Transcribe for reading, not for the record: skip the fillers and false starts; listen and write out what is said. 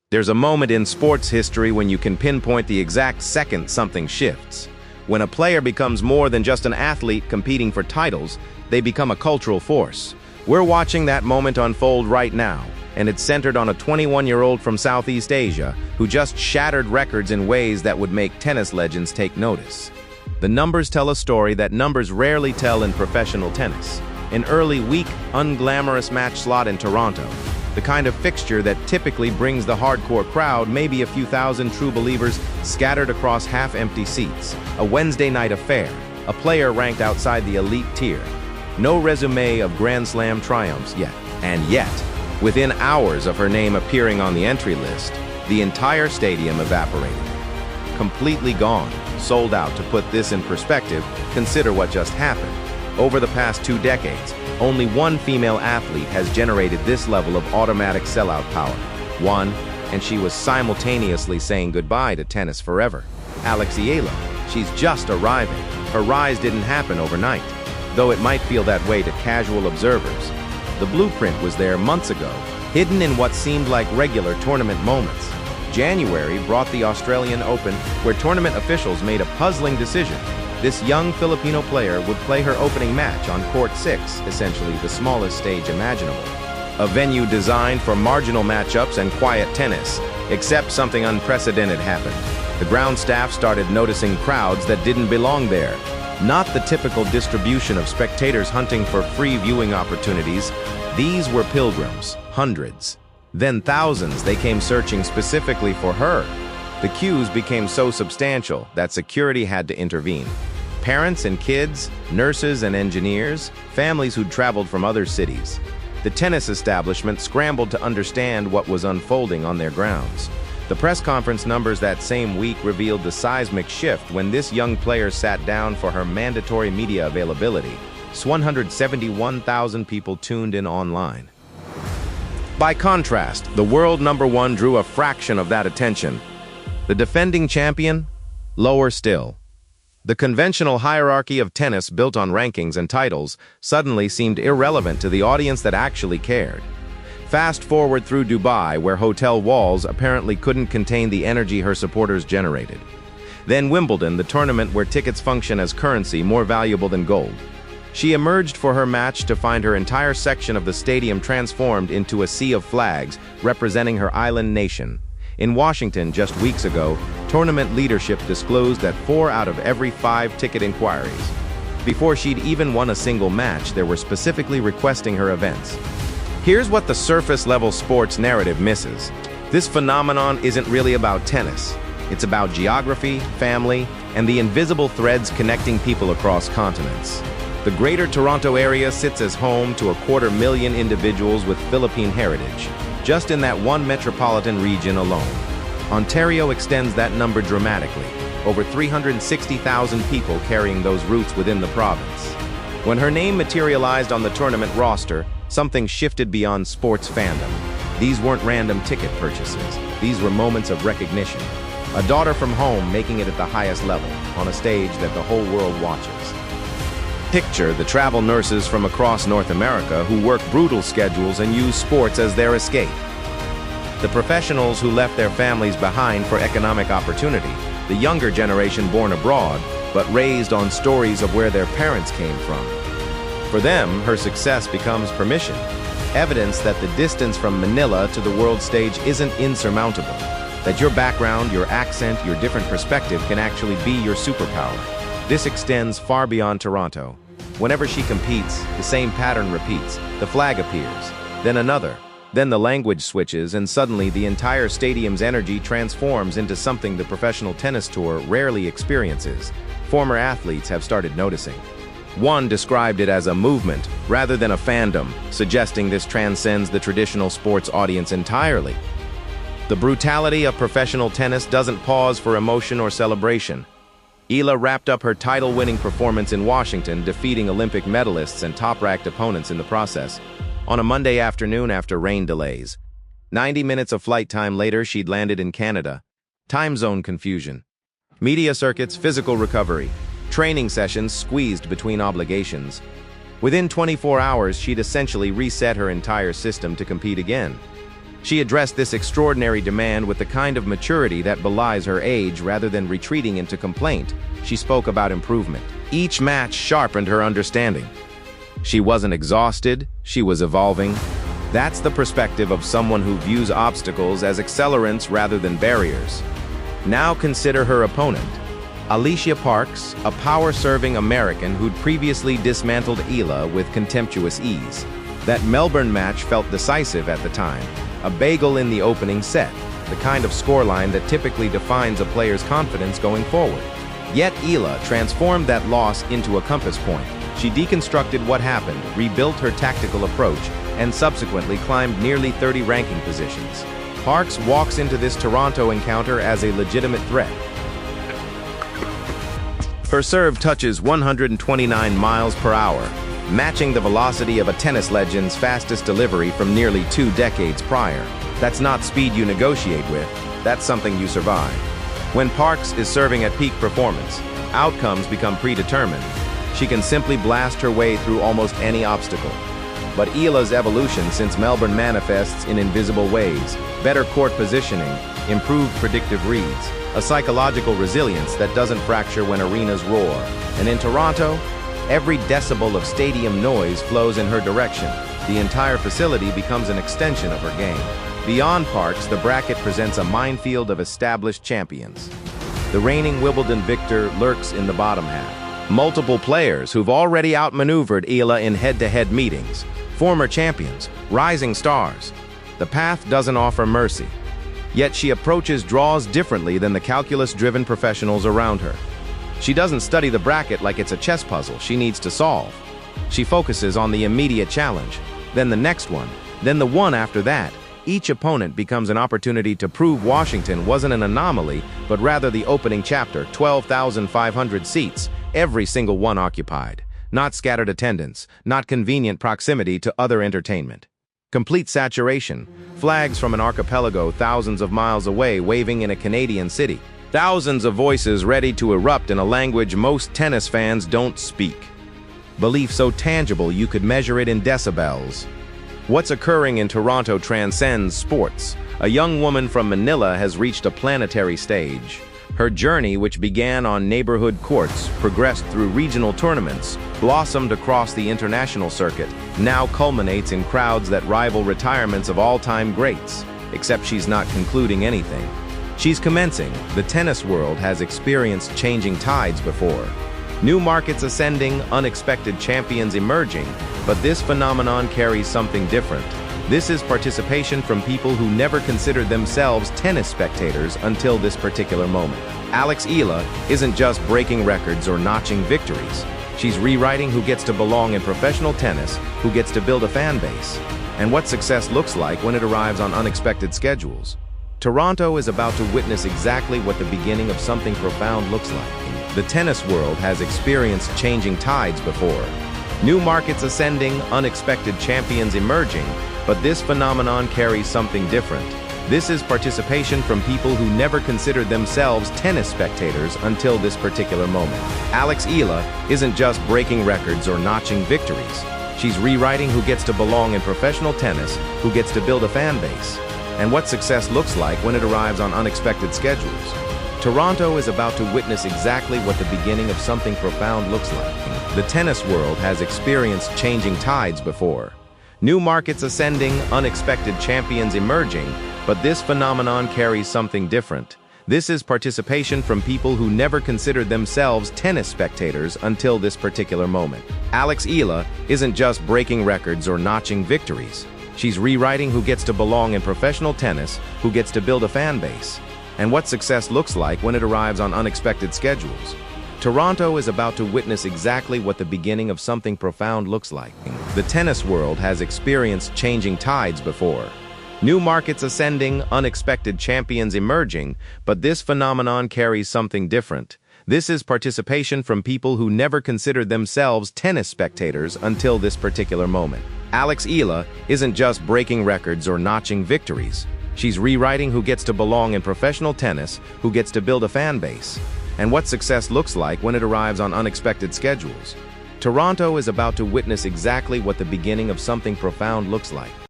There's a moment in sports history when you can pinpoint the exact second something shifts. When a player becomes more than just an athlete competing for titles, they become a cultural force. We're watching that moment unfold right now, and it's centered on a 21-year-old from Southeast Asia who just shattered records in ways that would make tennis legends take notice. The numbers tell a story that numbers rarely tell in professional tennis. An early, weak, unglamorous match slot in Toronto. The kind of fixture that typically brings the hardcore crowd, maybe a few thousand true believers scattered across half-empty seats. A Wednesday night affair, a player ranked outside the elite tier. No resume of Grand Slam triumphs yet. And yet, within hours of her name appearing on the entry list, the entire stadium evaporated. Completely gone, sold out. To put this in perspective, consider what just happened. Over the past 2 decades, only one female athlete has generated this level of automatic sellout power. One, and she was simultaneously saying goodbye to tennis forever. Alex Eala. She's just arriving. Her rise didn't happen overnight, though it might feel that way to casual observers. The blueprint was there months ago, hidden in what seemed like regular tournament moments. January brought the Australian Open, where tournament officials made a puzzling decision. This young Filipino player would play her opening match on Court 6, essentially the smallest stage imaginable. A venue designed for marginal matchups and quiet tennis, except something unprecedented happened. The ground staff started noticing crowds that didn't belong there. Not the typical distribution of spectators hunting for free viewing opportunities. These were pilgrims, hundreds. Then thousands. They came searching specifically for her. The queues became so substantial that security had to intervene. Parents and kids, nurses and engineers, families who'd traveled from other cities. The tennis establishment scrambled to understand what was unfolding on their grounds. The press conference numbers that same week revealed the seismic shift when this young player sat down for her mandatory media availability. 171,000 people tuned in online. By contrast, the world #1 drew a fraction of that attention. The defending champion? Lower still. The conventional hierarchy of tennis built on rankings and titles suddenly seemed irrelevant to the audience that actually cared. Fast forward through Dubai, where hotel walls apparently couldn't contain the energy her supporters generated. Then Wimbledon, the tournament where tickets function as currency more valuable than gold. She emerged for her match to find her entire section of the stadium transformed into a sea of flags representing her island nation. In Washington just weeks ago, tournament leadership disclosed that 4 out of every 5 ticket inquiries, before she'd even won a single match, they were specifically requesting her events. Here's what the surface-level sports narrative misses. This phenomenon isn't really about tennis. It's about geography, family, and the invisible threads connecting people across continents. The Greater Toronto Area sits as home to 250,000 individuals with Philippine heritage, just in that one metropolitan region alone. Ontario extends that number dramatically, over 360,000 people carrying those roots within the province. When her name materialized on the tournament roster, something shifted beyond sports fandom. These weren't random ticket purchases. These were moments of recognition. A daughter from home making it at the highest level, on a stage that the whole world watches. Picture the travel nurses from across North America who work brutal schedules and use sports as their escape. The professionals who left their families behind for economic opportunity. The younger generation born abroad, but raised on stories of where their parents came from. For them, her success becomes permission, evidence that the distance from Manila to the world stage isn't insurmountable, that your background, your accent, your different perspective can actually be your superpower. This extends far beyond Toronto. Whenever she competes, the same pattern repeats. The flag appears, then another, then the language switches, and suddenly the entire stadium's energy transforms into something the professional tennis tour rarely experiences. Former athletes have started noticing. One described it as a movement rather than a fandom, suggesting this transcends the traditional sports audience entirely. The brutality of professional tennis doesn't pause for emotion or celebration. Eala wrapped up her title-winning performance in Washington, defeating Olympic medalists and top-ranked opponents in the process, on a Monday afternoon after rain delays. 90 minutes of flight time later, she'd landed in Canada. Time zone confusion. Media circuits, physical recovery. Training sessions squeezed between obligations. Within 24 hours, she'd essentially reset her entire system to compete again. She addressed this extraordinary demand with the kind of maturity that belies her age. Rather than retreating into complaint, she spoke about improvement. Each match sharpened her understanding. She wasn't exhausted, she was evolving. That's the perspective of someone who views obstacles as accelerants rather than barriers. Now consider her opponent, Alicia Parks, a power-serving American who'd previously dismantled Eala with contemptuous ease. That Melbourne match felt decisive at the time, a bagel in the opening set, the kind of scoreline that typically defines a player's confidence going forward. Yet Eala transformed that loss into a compass point. She deconstructed what happened, rebuilt her tactical approach, and subsequently climbed nearly 30 ranking positions. Parks walks into this Toronto encounter as a legitimate threat. Her serve touches 129 miles per hour, matching the velocity of a tennis legend's fastest delivery from nearly 2 decades prior. That's not speed you negotiate with, that's something you survive. When Parks is serving at peak performance, outcomes become predetermined. She can simply blast her way through almost any obstacle. But Eala's evolution since Melbourne manifests in invisible ways: better court positioning, improved predictive reads, a psychological resilience that doesn't fracture when arenas roar. And in Toronto, every decibel of stadium noise flows in her direction. The entire facility becomes an extension of her game. Beyond Parks, the bracket presents a minefield of established champions. The reigning Wimbledon victor lurks in the bottom half. Multiple players who've already outmaneuvered Eala in head-to-head meetings. Former champions, rising stars. The path doesn't offer mercy. Yet she approaches draws differently than the calculus-driven professionals around her. She doesn't study the bracket like it's a chess puzzle she needs to solve. She focuses on the immediate challenge, then the next one, then the one after that. Each opponent becomes an opportunity to prove Washington wasn't an anomaly, but rather the opening chapter. 12,500 seats, every single one occupied. Not scattered attendance, not convenient proximity to other entertainment. Complete saturation, flags from an archipelago thousands of miles away waving in a Canadian city. Thousands of voices ready to erupt in a language most tennis fans don't speak. Belief so tangible you could measure it in decibels. What's occurring in Toronto transcends sports. A young woman from Manila has reached a planetary stage. Her journey, which began on neighborhood courts, progressed through regional tournaments, blossomed across the international circuit, now culminates in crowds that rival retirements of all-time greats. Except she's not concluding anything. She's commencing. The tennis world has experienced changing tides before. New markets ascending, unexpected champions emerging, but this phenomenon carries something different. This is participation from people who never considered themselves tennis spectators until this particular moment. Alex Eala isn't just breaking records or notching victories. She's rewriting who gets to belong in professional tennis, who gets to build a fan base, and what success looks like when it arrives on unexpected schedules. Toronto is about to witness exactly what the beginning of something profound looks like. The tennis world has experienced changing tides before. New markets ascending, unexpected champions emerging, but this phenomenon carries something different. This is participation from people who never considered themselves tennis spectators until this particular moment. Alex Eala isn't just breaking records or notching victories. She's rewriting who gets to belong in professional tennis, who gets to build a fan base, and what success looks like when it arrives on unexpected schedules. Toronto is about to witness exactly what the beginning of something profound looks like. The tennis world has experienced changing tides before. New markets ascending, unexpected champions emerging, but this phenomenon carries something different. This is participation from people who never considered themselves tennis spectators until this particular moment. Alex Eala isn't just breaking records or notching victories. She's rewriting who gets to belong in professional tennis, who gets to build a fan base, and what success looks like when it arrives on unexpected schedules. Toronto is about to witness exactly what the beginning of something profound looks like. The tennis world has experienced changing tides before. New markets ascending, unexpected champions emerging, but this phenomenon carries something different. This is participation from people who never considered themselves tennis spectators until this particular moment. Alex Eala isn't just breaking records or notching victories. She's rewriting who gets to belong in professional tennis, who gets to build a fan base, and what success looks like when it arrives on unexpected schedules. Toronto is about to witness exactly what the beginning of something profound looks like.